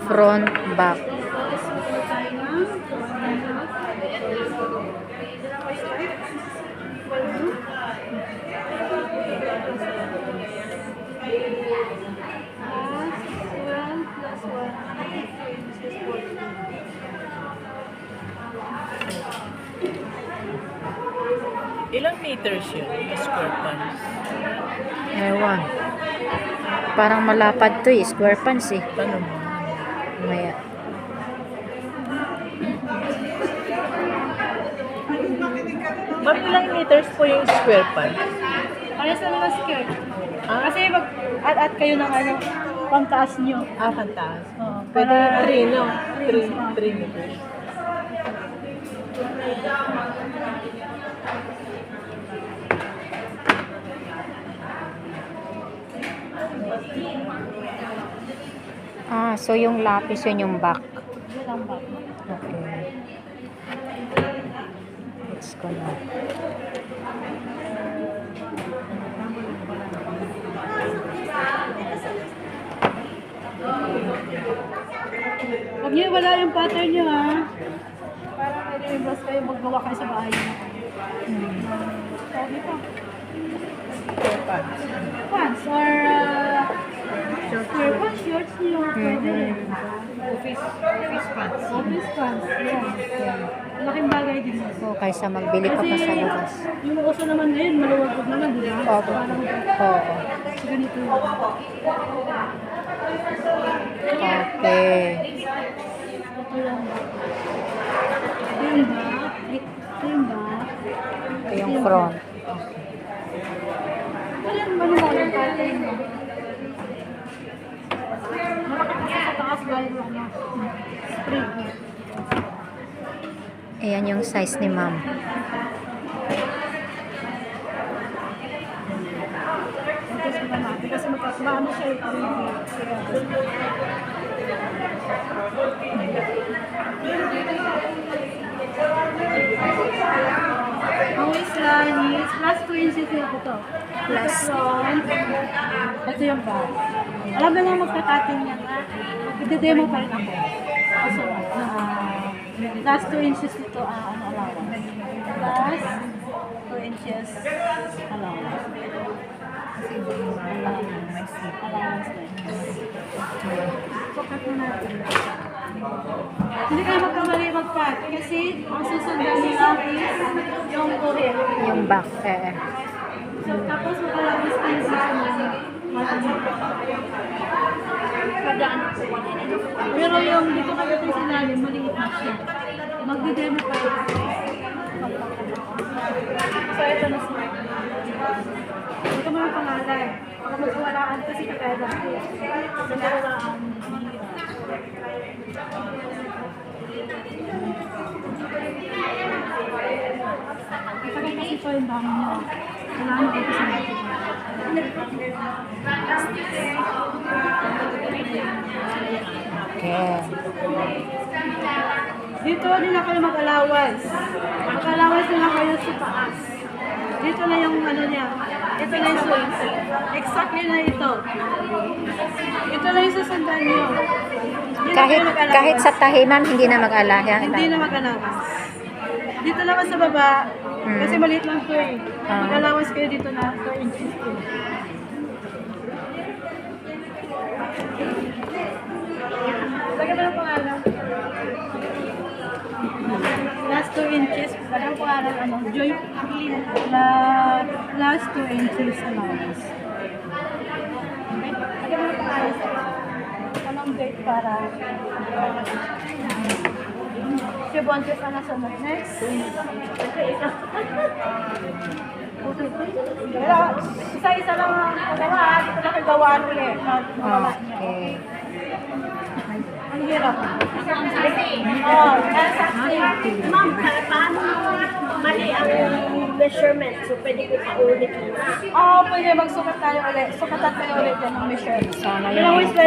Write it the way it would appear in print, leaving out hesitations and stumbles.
front, back. Ilang meters yun? Square pants. Ewan. Parang malapad to eh. Square pants eh. Tanong mo. Maya. Ma'am, ilang meters po yung square pants? Kaya sa mga skirt. Ah, Kasi mag at kayo ng ano, pangtaas nyo. pantaas. Oo, Pwede para- 3, no? Three. 3 meters. Ah, so yung lapis yun yung back. Yun ang bag. Okay. Let's go na. Huwag nyo wala yung pattern nyo ha. Para may reverse kayo maggawa kayo sa bahay nyo. Sabi pa. Square pants. Pants or square pants, shorts nyo. Pwede. Office pants. Office pants. Yan. Malaking bagay din yun. So, kaysa magbili pa pa sa labas. Yung uso naman ngayon, maluwag naman, di ba? Oo. Parang Oo. ganito. Okay. Ito lang. Ito yung back. Ito yung back. Ito yung front. Wala naman yung pattern mo. Malaki kasi sa taas galing ano. Spring. Ayan yung size ni ma'am. Tapos ko natin kasi maano siya yung ang waistline is plus 2 inches na po to. Plus. Front. Ito yung back. Alam mo lang magkatatin niya na. Magdidemo pa rin ako. Also, plus 2 inches nito, ano allowance. Plus 2 inches allowance. Allowance din. Sukat na natin. Hindi kayo magkamali mag-cut kasi ang susundan nila is yung kuhin. Yung back. Eh. So, tapos makalabas kayo sa kadaan. Pero yung dito kami sa ilalim, maliit na siya. Magdidemo pa rin. So, ito na siya. Ito mga pangalan. Kung magkawalaan kasi kakaiba. So, nawalaan. Ito kasi ito yung dami niya. Kailangan ko sa natin. Okay. Dito din na kayo mag-allowance. Mag-allowance na lang kayo sa taas. Dito na yung ano niya. Ito na yung suit. Exactly na ito. Ito na yung susundan niyo. Hindi na kayo mag-allowance. Kahit sa tahi, ma'am, hindi na mag-alaya. Hindi na mag-allowance. Dito naman sa baba, kasi maliit lang ito eh. Mag-allowance kayo dito na 2 inches. Lagyan mo ng pangalan. Last 2 inches. Lagyan mo pangalan, ano, Joy Clean. Last 2 inches allowance. Okay? Lagyan mo ng pangalan sa anong date para si Bontes na nasa next. Pero isa-isa lang ang pagawa. Dito lang kayo gawaan ulit. Okay. Ang hirap. Ma'am, paano mali ang measurement? So, pwede ko pa-ulit muna. Oo, pwede magsukat tayo ulit. Sukatan tayo ulit yan ng measure. Sana Ilang yun. waist